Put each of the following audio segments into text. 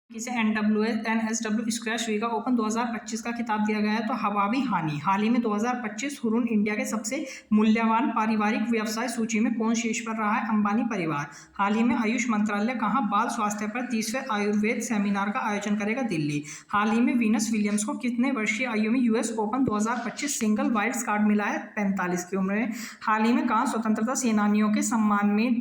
किसे NWS squash Liga open 2025 का खिताब दिया गया है। तो हवावी हानि हाल ही में 2025 हुरून इंडिया के सबसे मूल्यवान पारिवारिक व्यवसाय सूची में कौन शीर्ष पर रहा है? अंबानी परिवार। हाल ही में आयुष मंत्रालय कहाँ बाल स्वास्थ्य पर 30वें आयुर्वेद सेमिनार का आयोजन करेगा? दिल्ली। हाल ही में वीनस विलियम्स को कितने वर्षीय आयु में US open 2025 single wild card मिला है? 45 की उम्र में। हाल ही में कहाँ स्वतंत्रता सेनानियों के सम्मान में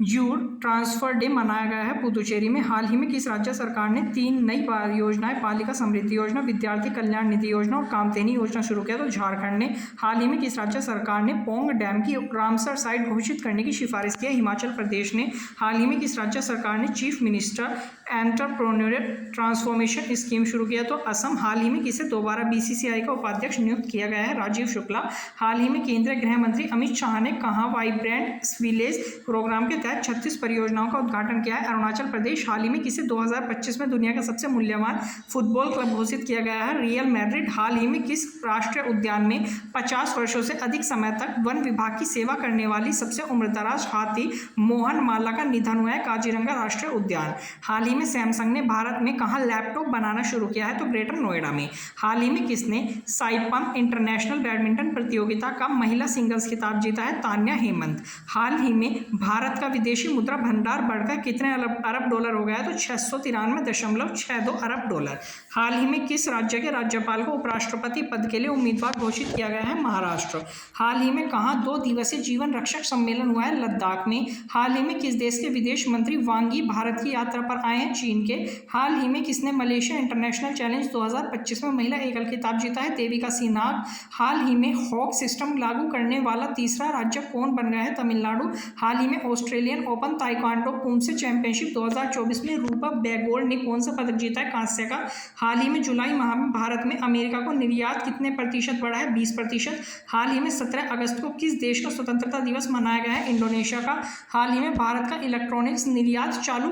यूर ट्रांसफर डे मनाया गया है? पुदुचेरी में। हाल ही में किस राज्य सरकार ने 3 नई योजनाएं बालिका समृद्धि योजना, विद्यार्थी कल्याण निधि योजना और कामधेनु योजना शुरू किया? तो झारखंड ने। हाल ही में किस राज्य सरकार ने पोंग डैम की रामसर साइट घोषित करने की सिफारिश की है? हिमाचल प्रदेश ने। हाल ही में किस राज्य सरकार ने chief minister entrepreneurial transformation scheme शुरू किया? तो असम। हाल ही में किसे दोबारा BCCI का उपाध्यक्ष नियुक्त किया गया है? राजीव शुक्ला। हाल ही में केंद्रीय गृह मंत्री अमित शाह ने कहाँ वाइब्रेंट विलेज प्रोग्राम के तहत 36 परियोजनाओं का उद्घाटन किया है? अरुणाचल प्रदेश। हाल ही में किसे 2025 में दुनिया का सबसे मूल्यवान फुटबॉल क्लब घोषित किया गया है? Real Madrid. हाल ही में किस राष्ट्रीय उद्यान में 50 वर्षों से अधिक समय तक वन विभाग की सेवा करने वाली सबसे उम्रदराज हाथी मोहन माला का निधन हुआ है? काजीरंगा राष्ट्रीय उद्यान। हाल ही में सैमसंग ने भारत में कहाँ लैपटॉप बनाना शुरू किया है? तो ग्रेटर नोएडा में। हाल ही में किसने साइपम इंटरनेशनल बैडमिंटन प्रतियोगिता का महिला सिंगल्स खिताब जीता है? तान्या हेमंत। हाल ही में भारत का विदेशी मुद्रा भंडार बढ़कर कितने अरब डॉलर हो गया है? तो 693.62 अरब डॉलर। हाल ही में किस राज्य के राज्यपाल को उपराष्ट्रपति पद के लिए उम्मीदवार घोषित किया गया है? महाराष्ट्र। हाल ही में कहाँ 2 दिवसीय जीवन रक्षक सम्मेलन हुआ है? लद्दाख में। हाल ही में किस देश के विदेश मंत्री वांग यी भारत की यात्रा पर आए हैं? चीन के। हाल ही में किसने मलेशिया इंटरनेशनल चैलेंज 2025 में महिला एकल खिताब जीता है? देविका सिन्हा। हाल ही में हॉक सिस्टम लागू करने वाला तीसरा राज्य कौन बन गया है? तमिलनाडु। हाल ही में Australian open taekwondo poomsae championship 2024 में रूपा बेगोल ने कौन सा पदक जीता है? कांस्य का। हाल ही में जुलाई माह में भारत में अमेरिका को निर्यात कितने प्रतिशत बढ़ा है? 20%। हाल ही में 17 अगस्त को किस देश का स्वतंत्रता दिवस मनाया गया है? इंडोनेशिया का। हाल ही में भारत का इलेक्ट्रॉनिक्स निर्यात चालू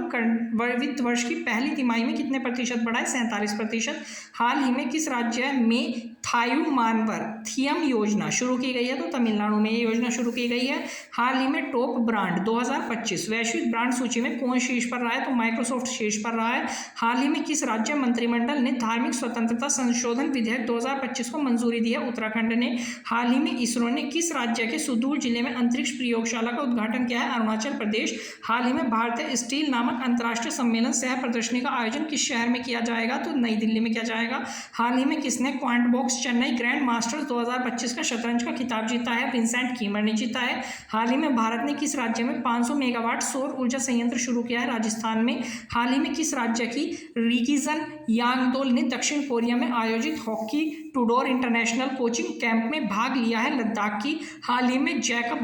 वित्त वर्ष की पहली तिमाही में कितने प्रतिशत बढ़ा है? 47%। हाल ही में किस राज्य में थायु मानवर थियम योजना शुरू की गई है? तो तमिलनाडु में ये योजना शुरू की गई है। हाल ही में टॉप ब्रांड 2025 वैश्विक ब्रांड सूची में कौन शीर्ष पर रहा है? तो माइक्रोसॉफ्ट शीर्ष पर रहा है। हाल ही में किस राज्य मंत्रिमंडल ने धार्मिक स्वतंत्रता संशोधन विधेयक 2025 को मंजूरी दी है? उत्तराखंड ने। हाल ही में इसरो ने किस राज्य के सुदूर जिले में अंतरिक्ष प्रयोगशाला का उद्घाटन किया है? अरुणाचल प्रदेश। हाल ही में भारतीय स्टील नामक अंतर्राष्ट्रीय सम्मेलन सह प्रदर्शनी का आयोजन किस शहर में किया जाएगा? तो नई दिल्ली में किया जाएगा। हाल ही में किसने quant box Chennai grand masters 2025 का शतरंज का खिताब जीता है? विंसेंट कीमर ने जीता है। हाल ही में भारत ने किस राज्य में 500 मेगावाट सौर ऊर्जा संयंत्र शुरू किया है? राजस्थान में। हाल ही में किस राज्य की रिगिजन यांगदोल ने दक्षिण कोरिया में आयोजित hockey Tudor international coaching camp में भाग लिया है? लद्दाख की। हाल ही में जैकब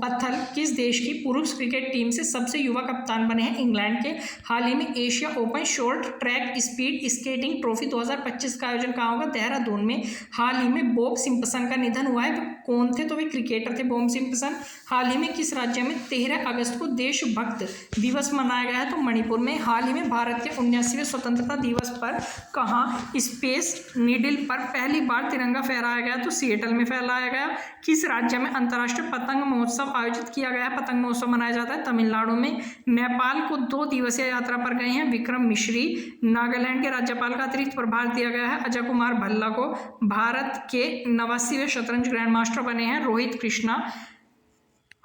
बथल किस देश की पुरुष क्रिकेट टीम से सबसे युवा कप्तान बने हैं? इंग्लैंड के। हाल ही में Asia open short track speed skating trophy 2025 का आयोजन कहाँ होगा? देहरादून में। हाल ही में बॉब सिम्पसन का निधन हुआ है। वे कौन थे? तो वे क्रिकेटर थे बॉब सिम्पसन। हाल ही में किस राज्य में 13 अगस्त को देशभक्त दिवस मनाया गया है? तो मणिपुर में। हाल ही में भारत के 79वें स्वतंत्रता दिवस पर कहाँ स्पेस नीडल पर पहली बार तिरंगा फहराया गया? तो सिएटल में फहराया गया। किस राज्य में अंतर्राष्ट्रीय पतंग महोत्सव आयोजित किया गया है? पतंग महोत्सव मनाया जाता है तमिलनाडु में। नेपाल को 2 दिवसीय यात्रा पर गए हैं विक्रम मिश्री। नागालैंड के राज्यपाल का अतिरिक्त प्रभार दिया गया है अजय कुमार भल्ला को। भारत के 89वें शतरंज ग्रैंड मास्टर बने हैं रोहित कृष्णा।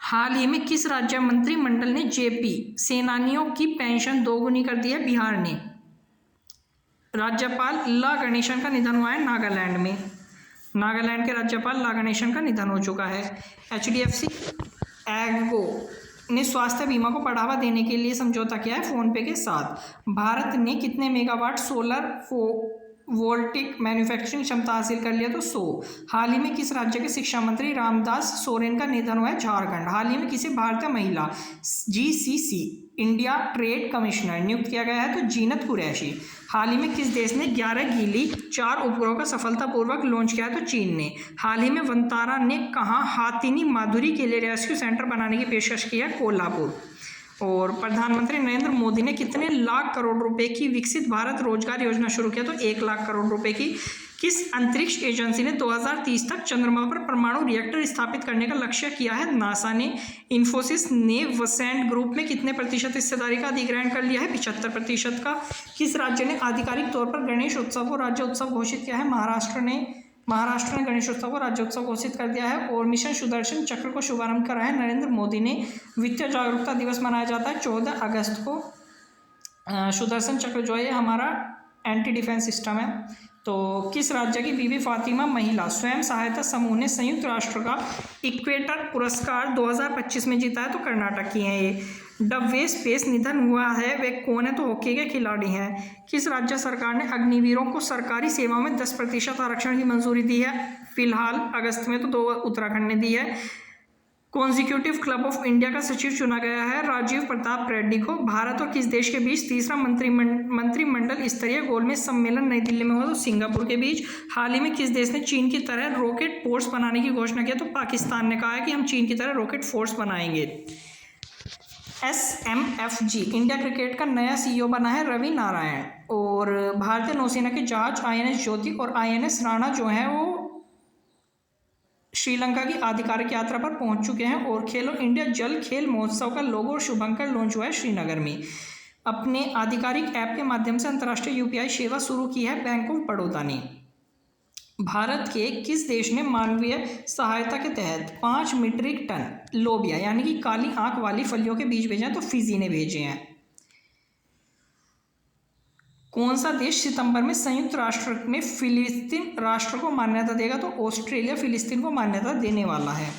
हाल ही में किस राज्य मंत्रिमंडल ने JP सेनानियों की पेंशन दोगुनी कर दी है? बिहार ने। राज्यपाल ला गणेशन का निधन हुआ है नागालैंड में। नागालैंड के राज्यपाल ला गणेशन का निधन हो चुका है। HDFC एग्रो ने स्वास्थ्य बीमा को बढ़ावा देने के लिए समझौता किया है फोनपे के साथ। भारत ने कितने मेगावाट सोलर वोल्टिक मैन्युफैक्चरिंग क्षमता हासिल कर लिया? तो 100। हाल ही में किस राज्य के शिक्षा मंत्री रामदास सोरेन का निधन हुआ है? झारखंड। हाल ही में किसे भारतीय महिला GCC इंडिया ट्रेड कमिश्नर नियुक्त किया गया है? तो जीनत कुरैशी। हाल ही में किस देश ने 11 गीली 4 उपग्रहों का सफलतापूर्वक लॉन्च किया? तो चीन ने। हाल ही में वंतारा ने कहाँ हाथिनी माधुरी के लिए रेस्क्यू सेंटर बनाने की पेशकश की है? कोल्हापुर। और प्रधानमंत्री नरेंद्र मोदी ने कितने लाख करोड़ रुपए की विकसित भारत रोजगार योजना शुरू किया? तो 1 लाख करोड़ रुपए की। किस अंतरिक्ष एजेंसी ने 2030 तक चंद्रमा पर परमाणु रिएक्टर स्थापित करने का लक्ष्य किया है? नासा ने। इन्फोसिस ने वसेंट ग्रुप में कितने प्रतिशत हिस्सेदारी का अधिग्रहण कर लिया है? 75% का। किस राज्य ने आधिकारिक तौर पर गणेश उत्सव को राज्य उत्सव घोषित किया है? महाराष्ट्र ने गणेशोत्सव को राज्योत्सव घोषित कर दिया है। और मिशन सुदर्शन चक्र को शुभारंभ करा है नरेंद्र मोदी ने। वित्तीय जागरूकता दिवस मनाया जाता है 14 अगस्त को। सुदर्शन चक्र जो है हमारा एंटी डिफेंस सिस्टम है। तो किस राज्य की बीबी फातिमा महिला स्वयं सहायता समूह ने संयुक्त राष्ट्र का इक्वेटर पुरस्कार 2025 में जीता है? तो कर्नाटक की हैं ये। डब्बे स्पेस निधन हुआ है वे कौन है? तो हॉकी के खिलाड़ी हैं। किस राज्य सरकार ने अग्निवीरों को सरकारी सेवा में 10% आरक्षण की मंजूरी दी है? फिलहाल अगस्त में तो 2 उत्तराखंड ने दी है। कॉन्जिक्यूटिव क्लब ऑफ इंडिया का सचिव चुना गया है राजीव प्रताप रेड्डी को। भारत और किस देश के बीच तीसरा मंत्रिमंडल स्तरीय गोलमेज सम्मेलन नई दिल्ली में हुआ? तो सिंगापुर के बीच। हाल ही में किस देश ने चीन की तरह रॉकेट फोर्स बनाने की घोषणा की? तो पाकिस्तान ने कहा है कि हम चीन की तरह रॉकेट फोर्स बनाएंगे। SMFG इंडिया क्रिकेट का नया CEO बना है रवि नारायण। और भारतीय नौसेना के जहाज INS ज्योति और INS राणा जो है वो श्रीलंका की आधिकारिक यात्रा पर पहुंच चुके हैं। और खेलो इंडिया जल खेल महोत्सव का लोगो और शुभंकर लॉन्च हुआ है श्रीनगर में। अपने आधिकारिक ऐप के माध्यम से अंतर्राष्ट्रीय UPI सेवा शुरू की है बैंक ऑफ बड़ौदा ने। भारत के किस देश ने मानवीय सहायता के तहत 5 मीट्रिक टन लोबिया यानी कि काली आंख वाली फलियों के बीज भेजे हैं? तो फिजी ने भेजे हैं। कौन सा देश सितंबर में संयुक्त राष्ट्र में फिलिस्तीन राष्ट्र को मान्यता देगा? तो ऑस्ट्रेलिया फिलिस्तीन को मान्यता देने वाला है।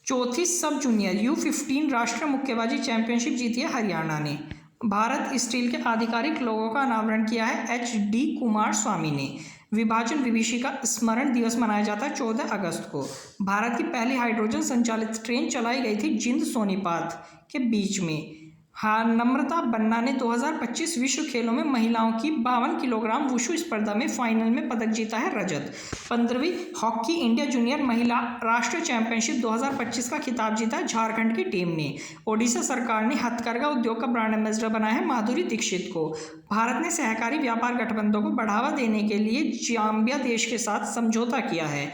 चौथी सब जूनियर U15 राष्ट्रीय मुक्केबाजी चैंपियनशिप जीती है हरियाणा ने। भारत स्टील के आधिकारिक लोगों का अनावरण किया है HD कुमार स्वामी ने। विभाजन विभीषिका स्मरण दिवस मनाया जाता है 14 अगस्त को। भारत की पहली हाइड्रोजन संचालित ट्रेन चलाई गई थी जिंद सोनीपत के बीच में। हाँ, नम्रता बन्ना ने 2025 विश्व खेलों में महिलाओं की 52 किलोग्राम वुशु स्पर्धा में फाइनल में पदक जीता है रजत। 15वीं हॉकी इंडिया जूनियर महिला राष्ट्रीय चैंपियनशिप 2025 का खिताब जीता है झारखंड की टीम ने। ओडिशा सरकार ने हथकरघा उद्योग का ब्रांड एम्बेसडर बनाया है माधुरी दीक्षित को। भारत ने सहकारी व्यापार गठबंधनों को बढ़ावा देने के लिए जाम्बिया देश के साथ समझौता किया है।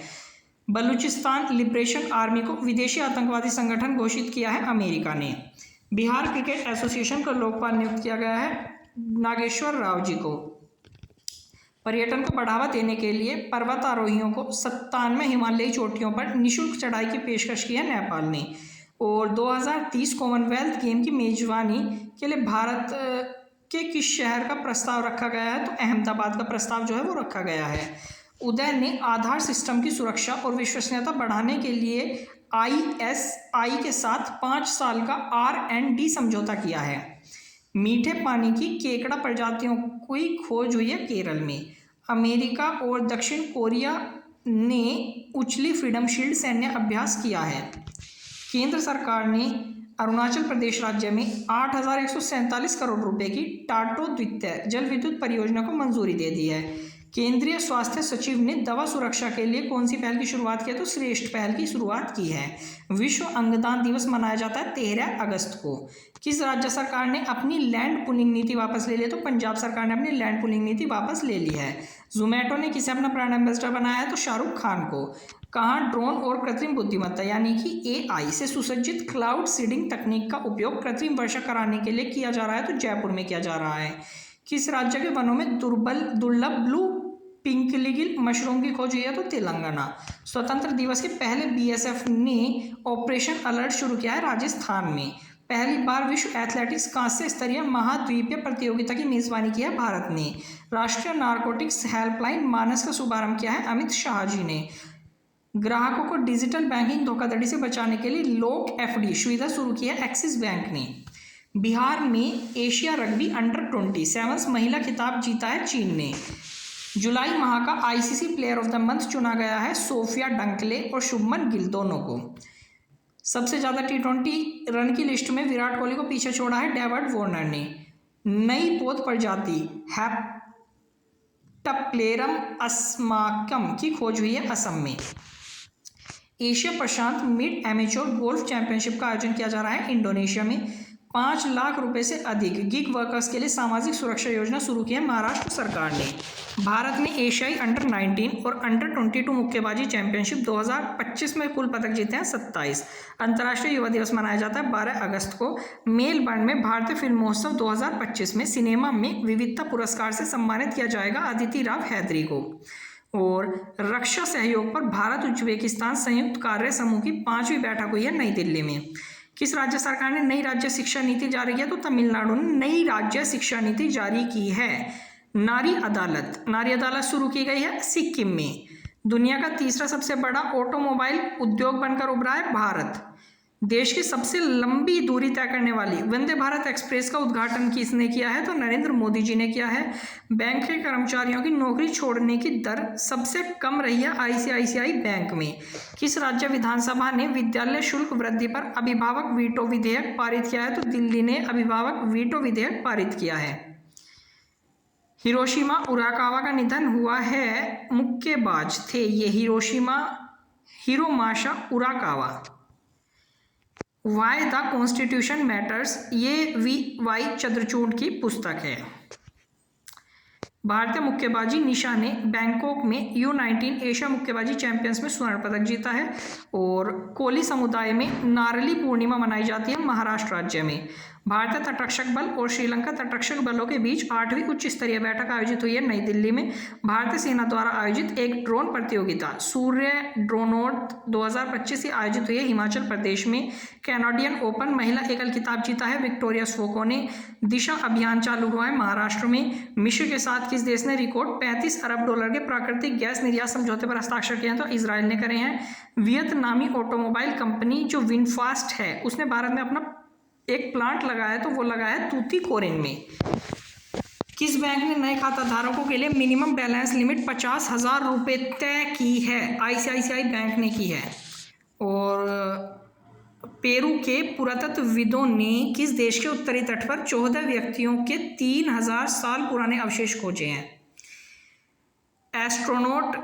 बलूचिस्तान लिबरेशन आर्मी को विदेशी आतंकवादी संगठन घोषित किया है अमेरिका ने। बिहार क्रिकेट एसोसिएशन को लोकपाल नियुक्त किया गया है नागेश्वर राव जी को। पर्यटन को बढ़ावा देने के लिए पर्वतारोहियों को 97 हिमालयी चोटियों पर निःशुल्क चढ़ाई की पेशकश की है नेपाल ने। और 2030 कॉमनवेल्थ गेम की मेजबानी के लिए भारत के किस शहर का प्रस्ताव रखा गया है? तो अहमदाबाद का प्रस्ताव जो है वो रखा गया है। उदय ने आधार सिस्टम की सुरक्षा और विश्वसनीयता बढ़ाने के लिए ISI के साथ 5 साल का R&D समझौता किया है। मीठे पानी की केकड़ा प्रजातियों की खोज हुई है केरल में। अमेरिका और दक्षिण कोरिया ने उछली फ्रीडम शील्ड सैन्य अभ्यास किया है। केंद्र सरकार ने अरुणाचल प्रदेश राज्य में 8,147 करोड़ रुपए की टाटो द्वितीय जल विद्युत परियोजना को मंजूरी दे दी है। केंद्रीय स्वास्थ्य सचिव ने दवा सुरक्षा के लिए कौन सी पहल की शुरुआत की है? तो श्रेष्ठ पहल की शुरुआत की है। विश्व अंगदान दिवस मनाया जाता है 13 अगस्त को। किस राज्य सरकार ने अपनी लैंड पुलिंग नीति वापस ले ली? तो पंजाब सरकार ने अपनी लैंड पुलिंग नीति वापस ले ली है। जोमेटो ने किसे अपना ब्रांड एम्बेसडर बनाया है? तो शाहरुख खान को। कहाँ ड्रोन और कृत्रिम बुद्धिमत्ता यानी कि AI से सुसज्जित क्लाउड सीडिंग तकनीक का उपयोग कृत्रिम वर्षा कराने के लिए किया जा रहा है? तो जयपुर में किया जा रहा है। किस राज्य के वनों में दुर्लभ ब्लू पिंकलिगिल मशरूम की खोज हुई है? तो तेलंगाना। स्वतंत्र दिवस के पहले BSF ने ऑपरेशन अलर्ट शुरू किया है राजस्थान में। पहली बार विश्व एथलेटिक्स कांस्य स्तरीय महाद्वीपीय प्रतियोगिता की मेजबानी की है भारत ने। राष्ट्रीय नारकोटिक्स हेल्पलाइन मानस का शुभारंभ किया है अमित शाह जी ने। ग्राहकों को डिजिटल बैंकिंग धोखाधड़ी से बचाने के लिए लोक FD सुविधा शुरू की है एक्सिस बैंक ने। बिहार में एशिया रग्बी अंडर-27 महिला खिताब जीता है चीन ने। जुलाई माह का ICC player of the month चुना गया है सोफिया डंकले और शुभमन गिल दोनों को। सबसे ज़्यादा T20 रन की लिस्ट में विराट कोहली को पीछे छोड़ा है डेविड वार्नर ने। नई पौध प्रजाति हेप्टप्लेरम अस्माकम की खोज हुई है असम में। एशिया प्रशांत मिड एमेच्योर गोल्फ चैंपियनशिप का आयोजन किया जा रहा है इंडोनेशिया में। 5 लाख रुपए से अधिक गिग वर्कर्स के लिए सामाजिक सुरक्षा योजना शुरू की है महाराष्ट्र सरकार ने। भारत ने एशियाई अंडर 19 और अंडर 22 मुक्केबाजी चैंपियनशिप 2025 में कुल पदक जीते हैं 27। अंतर्राष्ट्रीय युवा दिवस मनाया जाता है 12 अगस्त को। मेलबर्न में भारतीय फिल्म महोत्सव 2025 में सिनेमा में विविधता पुरस्कार से सम्मानित किया जाएगा अदिति राव हैदरी को। और रक्षा सहयोग पर भारत उज्बेकिस्तान संयुक्त कार्य समूह की 5वीं बैठक हुई है नई दिल्ली में। किस राज्य सरकार ने नई राज्य शिक्षा नीति जारी की है? तो तमिलनाडु ने नई राज्य शिक्षा नीति जारी की है। नारी अदालत शुरू की गई है सिक्किम में। दुनिया का तीसरा सबसे बड़ा ऑटोमोबाइल उद्योग बनकर उभरा है भारत। देश की सबसे लंबी दूरी तय करने वाली वंदे भारत एक्सप्रेस का उद्घाटन किसने किया है? तो नरेंद्र मोदी जी ने किया है। बैंक के कर्मचारियों की नौकरी छोड़ने की दर सबसे कम रही है आईसीआईसीआई बैंक में। किस राज्य विधानसभा ने विद्यालय शुल्क वृद्धि पर अभिभावक वीटो विधेयक पारित किया है? तो दिल्ली ने अभिभावक वीटो विधेयक पारित किया है। हिरोशिमा उराकावा का निधन हुआ है। मुक्केबाज थे ये हिरोमाशा उराकावा। वाई द कॉन्स्टिट्यूशन मैटर्स ये वाई चंद्रचूड़ की पुस्तक है। भारतीय मुक्केबाजी निशा ने बैंकॉक में U19 एशिया मुक्केबाजी चैंपियंस में स्वर्ण पदक जीता है। और कोली समुदाय में नारली पूर्णिमा मनाई जाती है महाराष्ट्र राज्य में। भारतीय तटरक्षक बल और श्रीलंका तटरक्षक बलों के बीच 8वीं उच्च स्तरीय बैठक आयोजित हुई है नई दिल्ली में। भारतीय सेना द्वारा आयोजित एक ड्रोन प्रतियोगिता सूर्य ड्रोनोट 2025 से आयोजित हुई है हिमाचल प्रदेश में। कैनेडियन ओपन महिला एकल खिताब जीता है विक्टोरिया स्पोको ने। दिशा अभियान चालू हुआ है महाराष्ट्र में। मिस्र के साथ किस देश ने रिकॉर्ड $35 अरब के प्राकृतिक गैस निर्यात समझौते पर हस्ताक्षर किए हैं? तो इजराइल ने करे हैं। वियतनामी ऑटोमोबाइल कंपनी जो विनफास्ट है उसने भारत में अपना एक प्लांट लगाया है, तो वो लगाया है तूतीकोरिन में। किस बैंक ने नए खाता धारकों के लिए मिनिमम बैलेंस लिमिट 50,000 रुपये तय की है? आईसीआईसीआई बैंक ने की है। और पेरू के पुरातत्वविदों ने किस देश के उत्तरी तट पर 14 व्यक्तियों के 3000 साल पुराने अवशेष खोजे हैं? एस्ट्रोनॉट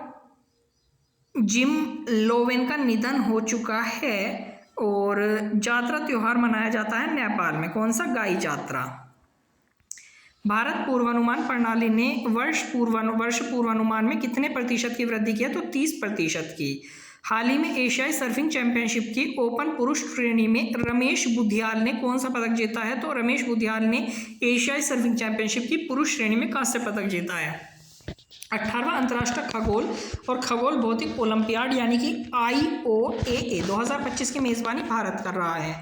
जिम लोवेन का निधन हो चुका है। और जात्रा त्योहार मनाया जाता है नेपाल में। कौन सा? गाई जात्रा। भारत पूर्वानुमान प्रणाली ने वर्ष पूर्वानुमान में कितने प्रतिशत की वृद्धि की है? तो 30% की। हाल ही में एशियाई सर्फिंग चैंपियनशिप की ओपन पुरुष श्रेणी में रमेश बुधियाल ने कौन सा पदक जीता है? तो रमेश बुधियाल ने एशियाई सर्फिंग चैंपियनशिप की पुरुष श्रेणी में कांस्य पदक जीता है। 18वां अंतर्राष्ट्रीय खगोल और खगोल भौतिक ओलंपियाड यानी कि IOAA 2025 की मेजबानी भारत कर रहा है।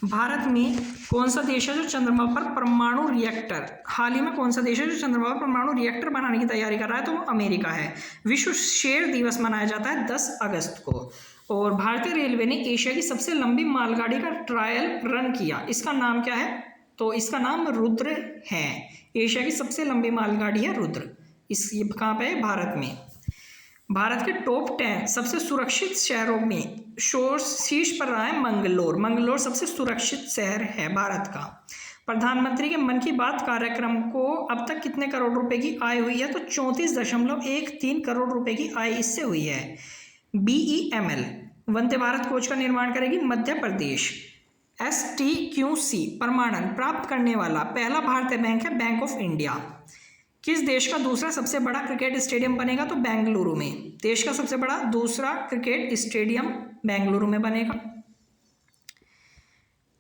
भारत में कौन सा देश है जो चंद्रमा पर परमाणु रिएक्टर हाल ही में कौन सा देश है जो चंद्रमा पर परमाणु रिएक्टर बनाने की तैयारी कर रहा है? तो वो अमेरिका है। विश्व शेर दिवस मनाया जाता है 10 अगस्त को। और भारतीय रेलवे ने एशिया की सबसे लंबी मालगाड़ी का ट्रायल रन किया। इसका नाम क्या है? तो इसका नाम रुद्र है। एशिया की सबसे लंबी मालगाड़ी है रुद्र। ये कहाँ पे है? भारत में। भारत के टॉप 10 सबसे सुरक्षित शहरों में शीर्ष पर रहा है मंगलोर सबसे सुरक्षित शहर है भारत का। प्रधानमंत्री के मन की बात कार्यक्रम को अब तक कितने करोड़ रुपए की आय हुई है? तो 34.13 करोड़ रुपए की आय इससे हुई है। BEML वंदे भारत कोच का निर्माण करेगी मध्य प्रदेश। STQC प्रमाणन प्राप्त करने वाला पहला भारतीय बैंक है बैंक ऑफ इंडिया। किस देश का दूसरा सबसे बड़ा क्रिकेट स्टेडियम बनेगा? तो बेंगलुरु में। देश का सबसे बड़ा दूसरा क्रिकेट स्टेडियम बेंगलुरु में बनेगा।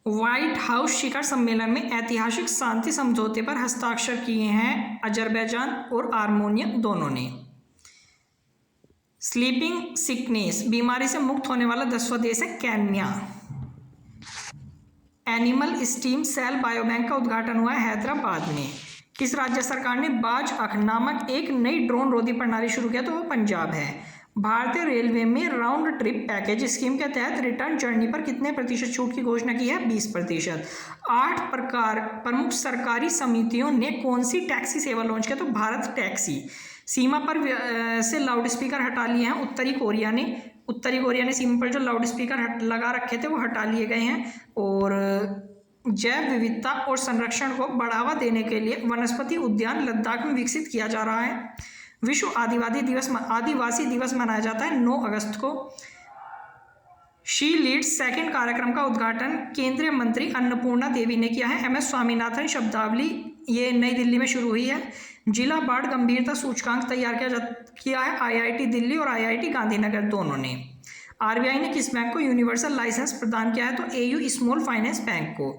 व्हाइट हाउस शिखर सम्मेलन में ऐतिहासिक शांति समझौते पर हस्ताक्षर किए हैं अजरबैजान और आर्मेनिया दोनों ने। स्लीपिंग सिकनेस बीमारी से मुक्त होने वाला 10वां देश है Kenya. Animal stem cell biobank का उद्घाटन हुआ है हैदराबाद में। किस राज्य सरकार ने बाज अख नामक एक नई ड्रोन रोधी प्रणाली शुरू किया? तो वो पंजाब है। भारतीय रेलवे में राउंड ट्रिप पैकेज स्कीम के तहत रिटर्न जर्नी पर कितने प्रतिशत छूट की घोषणा की है? 20%। 8 प्रमुख सरकारी समितियों ने कौन सी टैक्सी सेवा लॉन्च किया? तो भारत टैक्सी। सीमा पर से लाउड स्पीकर हटा लिए हैं उत्तरी कोरिया ने सीमा पर जो लाउड स्पीकर लगा रखे थे वो हटा लिए गए हैं। और जैव विविधता और संरक्षण को बढ़ावा देने के लिए वनस्पति उद्यान लद्दाख में विकसित किया जा रहा है। विश्व आदिवासी दिवस मनाया जाता है 9 अगस्त को। शी लीड्स सेकंड कार्यक्रम का उद्घाटन केंद्रीय मंत्री अन्नपूर्णा देवी ने किया है। MS स्वामीनाथन शब्दावली ये नई दिल्ली में शुरू हुई है। जिला बाढ़ गंभीरता सूचकांक तैयार किया है IIT दिल्ली और IIT गांधीनगर दोनों ने। RBI ने किस बैंक को यूनिवर्सल लाइसेंस प्रदान किया है? तो AU स्मॉल फाइनेंस बैंक को।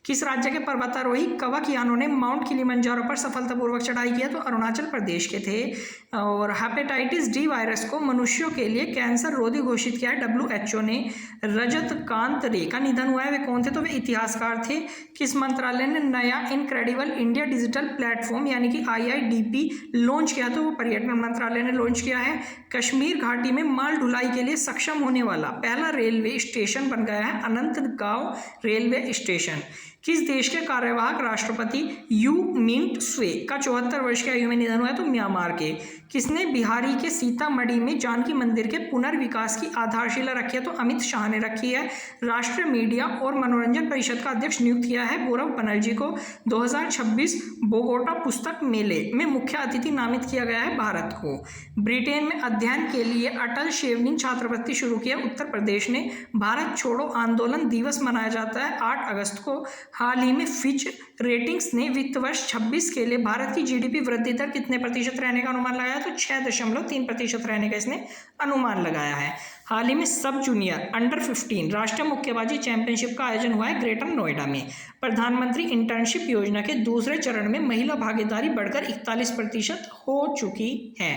किस राज्य के पर्वतारोही कवकयानों ने माउंट किलिमंजारो पर सफलतापूर्वक चढ़ाई किया? तो अरुणाचल प्रदेश के थे। और हेपेटाइटिस D वायरस को मनुष्यों के लिए कैंसर रोधी घोषित किया है WHO ने। रजतकांत रे का निधन हुआ है, वे कौन थे? तो वे इतिहासकार थे। किस मंत्रालय ने नया इनक्रेडिबल इंडिया डिजिटल प्लेटफॉर्म यानी कि IIDP लॉन्च किया? तो वो पर्यटन मंत्रालय ने लॉन्च किया है। कश्मीर घाटी में माल ढुलाई के लिए सक्षम होने वाला पहला रेलवे स्टेशन बन गया है अनंतगांव रेलवे स्टेशन। किस देश के कार्यवाहक राष्ट्रपति यू मिंट स्वे का 74 वर्ष की आयु में निधन हुआ है? तो म्यांमार के। किसने बिहारी के सीतामढ़ी में जानकी मंदिर के पुनर्विकास की आधारशिला रखी है? तो अमित शाह ने रखी है। राष्ट्रीय मीडिया और मनोरंजन परिषद का अध्यक्ष नियुक्त किया है गौरव बनर्जी को। 2026 बोगोटा पुस्तक मेले में मुख्य अतिथि नामित किया गया है भारत को। ब्रिटेन में अध्ययन के लिए अटल शेवनिंग छात्रवृत्ति शुरू किया उत्तर प्रदेश ने। भारत छोड़ो आंदोलन दिवस मनाया जाता है 8 अगस्त को। हाल ही में फिच रेटिंग्स ने वित्त वर्ष 26 के लिए भारत की GDP वृद्धि दर कितने प्रतिशत रहने का अनुमान लगाया? तो 6.3% रहने का इसने अनुमान लगाया है। हाल ही में सब जूनियर अंडर 15 राष्ट्रीय मुक्केबाजी चैंपियनशिप का आयोजन हुआ है ग्रेटर नोएडा में। प्रधानमंत्री इंटर्नशिप योजना के दूसरे चरण में महिला भागीदारी बढ़कर 41% हो चुकी है।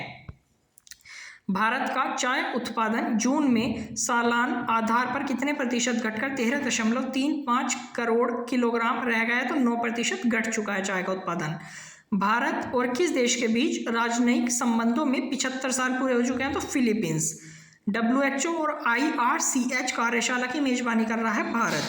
भारत का चाय उत्पादन जून में सालाना आधार पर कितने प्रतिशत घटकर 13.35 करोड़ किलोग्राम रह गया? तो 9% घट चुका है चाय का उत्पादन। भारत और किस देश के बीच राजनयिक संबंधों में 75 साल पूरे हो चुके हैं? तो फिलीपींस। WHO और IRCH कार्यशाला की मेजबानी कर रहा है भारत।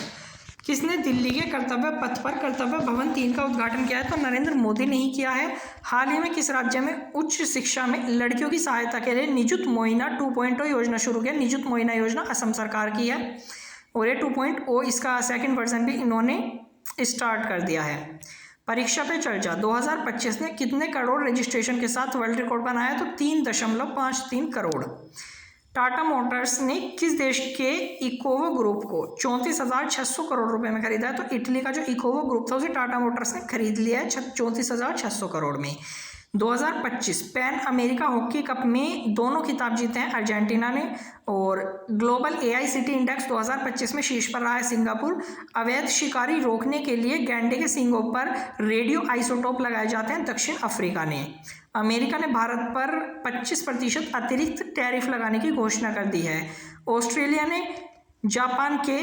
किसने दिल्ली के कर्तव्य पथ पर कर्तव्य भवन 3 का उद्घाटन किया है? तो नरेंद्र मोदी ने ही किया है। हाल ही में किस राज्य में उच्च शिक्षा में लड़कियों की सहायता के लिए निजुत मोइना 2.0 योजना शुरू किया? निजुत मोइना योजना असम सरकार की है और ये 2.0 इसका सेकंड वर्जन भी इन्होंने स्टार्ट कर दिया है। परीक्षा पे चर्चा 2025 ने कितने करोड़ रजिस्ट्रेशन के साथ वर्ल्ड रिकॉर्ड बनाया? तो 3.53 करोड़। टाटा मोटर्स ने किस देश के इकोवो ग्रुप को 34,600 करोड़ रुपए में खरीदा है? तो इटली का जो इकोवो ग्रुप था उसे टाटा मोटर्स ने खरीद लिया है 34,600 करोड़ में। 2025 पैन अमेरिका हॉकी कप में दोनों खिताब जीते हैं अर्जेंटीना ने। और ग्लोबल AICT इंडेक्स 2025 में शीर्ष पर रहा है सिंगापुर। अवैध शिकारी रोकने के लिए गैंडे के सींगों पर रेडियो आइसोटोप लगाए जाते हैं दक्षिण अफ्रीका ने। अमेरिका ने भारत पर 25% अतिरिक्त टैरिफ लगाने की घोषणा कर दी है। ऑस्ट्रेलिया ने जापान के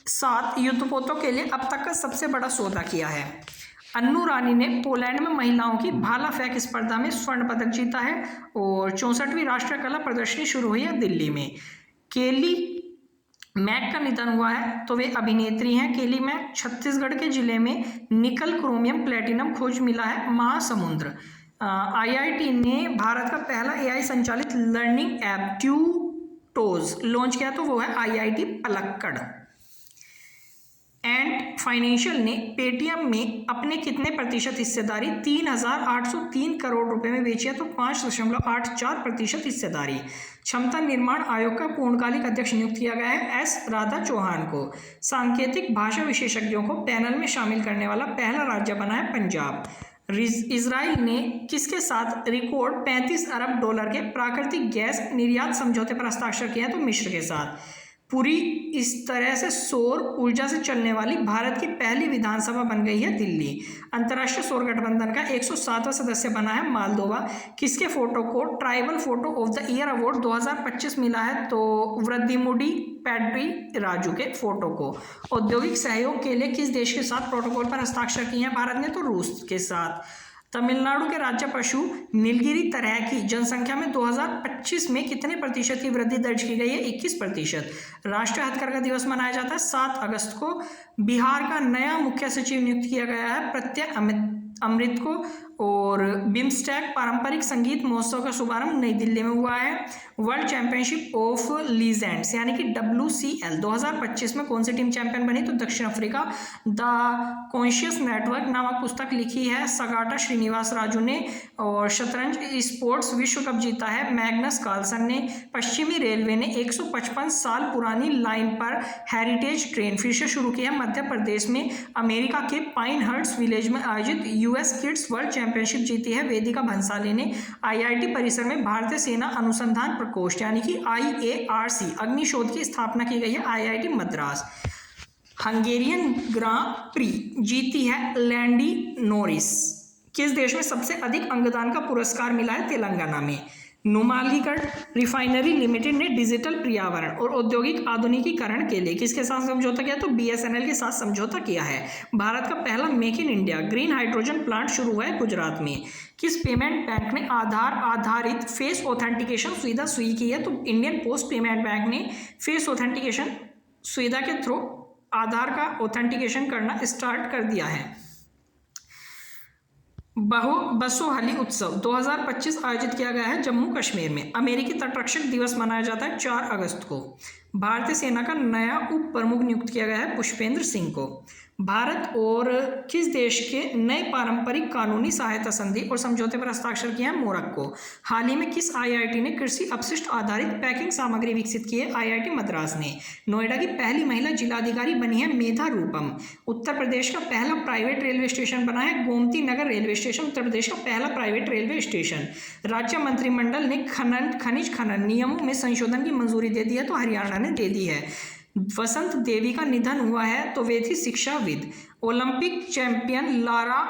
साथ युद्धपोतों के लिए अब तक का सबसे बड़ा सौदा किया है। अन्नू रानी ने पोलैंड में महिलाओं की भाला फेंक स्पर्धा में स्वर्ण पदक जीता है। और 64वीं राष्ट्रीय कला प्रदर्शनी शुरू हुई है दिल्ली में। केली मैक का निधन हुआ है, तो वे अभिनेत्री हैं केली मैक। छत्तीसगढ़ के जिले में निकल क्रोमियम प्लेटिनम खोज मिला है महासमुंद्र। IIT ने भारत का पहला AI संचालित लर्निंग ऐप ट्यूटोज लॉन्च किया, तो वो है IIT पलक्कड़। एंड फाइनेंशियल ने पेटीएम में अपने कितने प्रतिशत हिस्सेदारी 3,803 करोड़ रुपए में बेची है? तो 5.84% हिस्सेदारी। क्षमता निर्माण आयोग का पूर्णकालिक अध्यक्ष नियुक्त किया गया है S राधा चौहान को। सांकेतिक भाषा विशेषज्ञों को पैनल में शामिल करने वाला पहला राज्य बना है पंजाब। इजराइल ने किसके साथ रिकॉर्ड 35 अरब डॉलर के प्राकृतिक गैस निर्यात समझौते पर हस्ताक्षर किया? तो मिस्र के साथ। पूरी इस तरह से सौर ऊर्जा से चलने वाली भारत की पहली विधानसभा बन गई है दिल्ली। अंतर्राष्ट्रीय सौर गठबंधन का 107वां सदस्य बना है मालदोवा। किसके फोटो को tribal photo of the year award 2025 मिला है? तो वृद्धिमुडी पैड्री राजू के फोटो को। औद्योगिक सहयोग के लिए किस देश के साथ प्रोटोकॉल पर हस्ताक्षर किए हैं भारत ने? तो रूस के साथ। तमिलनाडु के राज्य पशु नीलगिरी तरह की जनसंख्या में 2025 में कितने प्रतिशत की वृद्धि दर्ज की गई है? 21%। राष्ट्रीय हथकरघा दिवस मनाया जाता है 7 अगस्त को। बिहार का नया मुख्य सचिव नियुक्त किया गया है प्रत्यय अमृत को। और बिम्स्टेक पारंपरिक संगीत महोत्सव का शुभारंभ नई दिल्ली में हुआ है। वर्ल्ड चैंपियनशिप ऑफ लीजेंड्स यानी कि WCL 2025 में कौन सी टीम चैंपियन बनी? तो दक्षिण अफ्रीका। द कॉन्शियस नेटवर्क नामक पुस्तक लिखी है सगाटा श्रीनिवास राजू ने। और शतरंज स्पोर्ट्स विश्व कप जीता है मैग्नस कार्लसन ने। पश्चिमी रेलवे ने 155 साल पुरानी लाइन पर हेरिटेज ट्रेन फिर से शुरू की है। मध्य प्रदेश में अमेरिका के पाइन हर्ट्स विलेज में आयोजित US किड्स वर्ल्ड चैंपियनशिप जीती है वेदिका भंसाली ने। IIT परिसर में भारतीय सेना अनुसंधान प्रकोष्ठ यानी कि IARC अग्निशोध की स्थापना की गई है। IIT मद्रास। हंगेरियन ग्रां प्री जीती है लैंडी नोरिस। किस देश में सबसे अधिक अंगदान का पुरस्कार मिला है? तेलंगाना में। नुमालीगढ़ रिफाइनरी लिमिटेड ने डिजिटल पर्यावरण और औद्योगिक आधुनिकीकरण के लिए किसके साथ समझौता किया? तो BSNL के साथ समझौता किया है। भारत का पहला make in India green hydrogen plant शुरू हुआ है गुजरात में। किस पेमेंट बैंक ने आधार आधारित फेस ऑथेंटिकेशन सुविधा शुरू की है? तो इंडियन पोस्ट पेमेंट बैंक ने फेस ऑथेंटिकेशन सुविधा के थ्रू आधार का ऑथेंटिकेशन करना स्टार्ट कर दिया है। बसोहली उत्सव 2025 आयोजित किया गया है जम्मू कश्मीर में। अमेरिकी तटरक्षक दिवस मनाया जाता है 4 अगस्त को। भारतीय सेना का नया उप प्रमुख नियुक्त किया गया है पुष्पेंद्र सिंह को। भारत और किस देश के नए पारंपरिक कानूनी सहायता संधि और समझौते पर हस्ताक्षर किया है? मोरक्को। हाल ही में किस IIT ने कृषि अपशिष्ट आधारित पैकिंग सामग्री विकसित की है? IIT मद्रास ने। नोएडा की पहली महिला जिलाधिकारी बनी है मेधा रूपम। उत्तर प्रदेश का पहला प्राइवेट रेलवे स्टेशन बना है गोमती नगर रेलवे स्टेशन, उत्तर प्रदेश का पहला प्राइवेट रेलवे स्टेशन। राज्य मंत्रिमंडल ने खनिज खनन नियमों में संशोधन की मंजूरी दे दी है, तो हरियाणा ने दे दी है। वसंत देवी का निधन हुआ है, तो वे थी शिक्षाविद। ओलंपिक चैंपियन लारा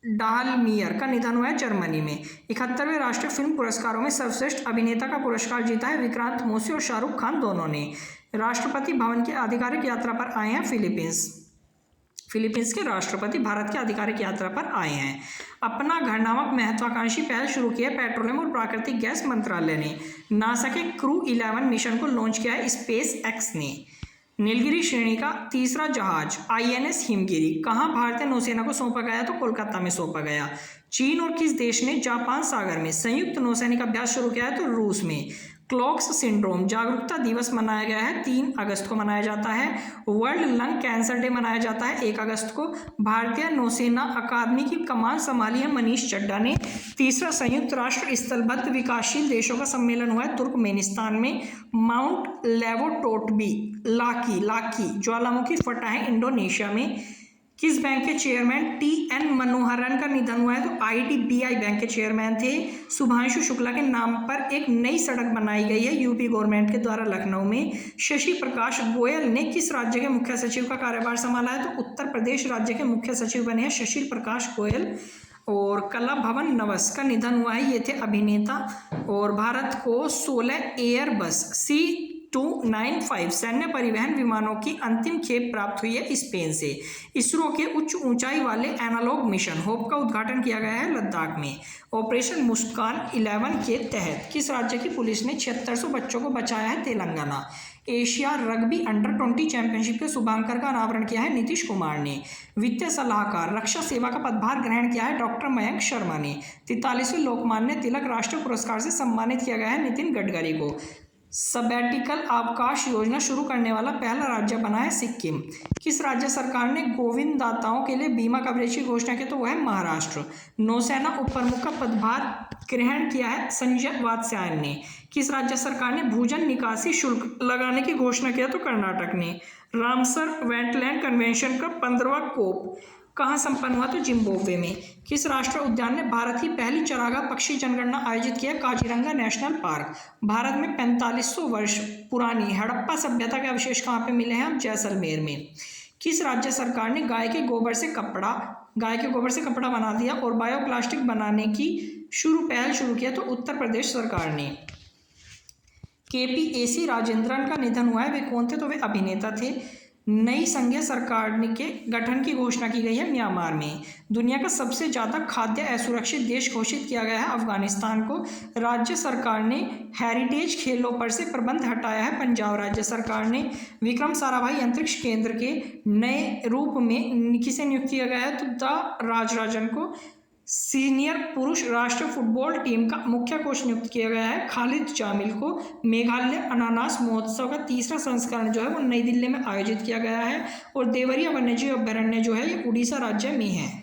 डालमियर का निधन हुआ है जर्मनी में। 71वें राष्ट्रीय फिल्म पुरस्कारों में सर्वश्रेष्ठ अभिनेता का पुरस्कार जीता है विक्रांत मोसी और शाहरुख खान दोनों ने। राष्ट्रपति भवन की आधिकारिक यात्रा पर आए हैं फिलीपींस के राष्ट्रपति भारत की आधिकारिक यात्रा पर आए हैं। अपना घर नामक महत्वाकांक्षी पहल शुरू की है पेट्रोलियम और प्राकृतिक गैस मंत्रालय ने। नासा के क्रू 11 मिशन को लॉन्च किया है SpaceX ने। नीलगिरी श्रेणी का तीसरा जहाज INS हिमगिरी कहाँ भारतीय नौसेना को सौंपा गया? तो कोलकाता में सौंपा गया। चीन और किस देश ने जापान सागर में संयुक्त नौसैनिक अभ्यास शुरू किया है? तो रूस में। क्लॉक्स सिंड्रोम जागरूकता दिवस मनाया गया है 3 अगस्त को मनाया जाता है। वर्ल्ड लंग कैंसर डे मनाया जाता है 1 अगस्त को। भारतीय नौसेना अकादमी की कमान संभाली है मनीष चड्ढा ने। तीसरा संयुक्त राष्ट्र स्थलबद्ध विकासशील देशों का सम्मेलन हुआ है तुर्कमेनिस्तान में। माउंट लेवोटोटबी लाकी ज्वालामुखी फटा है इंडोनेशिया में। किस बैंक के चेयरमैन TN मनोहरन का निधन हुआ है? तो IDBI बैंक के चेयरमैन थे। शुभांशु शुक्ला के नाम पर एक नई सड़क बनाई गई है यूपी गवर्नमेंट के द्वारा लखनऊ में। शशि प्रकाश गोयल ने किस राज्य के मुख्य सचिव का कार्यभार संभाला है? तो उत्तर प्रदेश राज्य के मुख्य सचिव बने हैं शशि प्रकाश गोयल। और कला भवन नवस का निधन हुआ है, ये थे अभिनेता। और भारत को 16 एयरबस C295 सैन्य परिवहन विमानों की अंतिम खेप प्राप्त हुई है स्पेन से। इसरो के उच्च ऊंचाई वाले एनालॉग मिशन होप का उद्घाटन किया गया है लद्दाख में। ऑपरेशन मुस्कान 11 के तहत किस राज्य की पुलिस ने 7600 बच्चों को बचाया है? तेलंगाना। एशिया रग्बी अंडर-20 चैंपियनशिप के शुभांकर का अनावरण किया है नीतीश कुमार ने। वित्तीय सलाहकार रक्षा सेवा का पदभार ग्रहण किया है डॉक्टर मयंक शर्मा ने। 43वें लोकमान्य तिलक राष्ट्रीय पुरस्कार से सम्मानित किया गया है नितिन गडकरी को। सबैटिकल अवकाश योजना शुरू करने वाला पहला राज्य बना है सिक्किम। किस राज्य सरकार ने गोविंद दाताओं के लिए बीमा कवरेज की घोषणा की? तो वह है महाराष्ट्र। नौसेना उप प्रमुख का पदभार ग्रहण किया है संजय वात्स्यायन ने। किस राज्य सरकार ने भूजल निकासी शुल्क लगाने की घोषणा किया? तो कर्नाटक ने। रामसर वेटलैंड कन्वेंशन का 15वां कोप कहाँ संपन्न हुआ? तो जिम्बाब्वे में। किस राष्ट्रीय उद्यान ने भारत की पहली चरागाह पक्षी जनगणना आयोजित किया? Kaziranga national park. भारत में 4500 वर्ष पुरानी हड़प्पा सभ्यता के अवशेष कहाँ पे मिले हैं? जैसलमेर में। किस राज्य सरकार ने गाय के गोबर से कपड़ा बना दिया और बायोप्लास्टिक बनाने की पहल शुरू किया? तो उत्तर प्रदेश सरकार ने। KPAC राजेंद्रन का निधन हुआ है, वे कौन थे? तो वे अभिनेता थे। नई संघीय सरकार के गठन की घोषणा की गई है म्यांमार में। दुनिया का सबसे ज़्यादा खाद्य असुरक्षित देश घोषित किया गया है अफगानिस्तान को। राज्य सरकार ने हेरिटेज खेलों पर से प्रबंध हटाया है पंजाब राज्य सरकार ने। विक्रम साराभाई अंतरिक्ष केंद्र के नए रूप में किसे नियुक्त किया गया है? तो द राजराजन को। सीनियर पुरुष राष्ट्रीय फुटबॉल टीम का मुख्य कोच नियुक्त किया गया है खालिद जामिल को। मेघालय अनानास महोत्सव का तीसरा संस्करण जो है वो नई दिल्ली में आयोजित किया गया है। और देवरिया वन्यजीव अभयारण्य जो है ये उड़ीसा राज्य में है।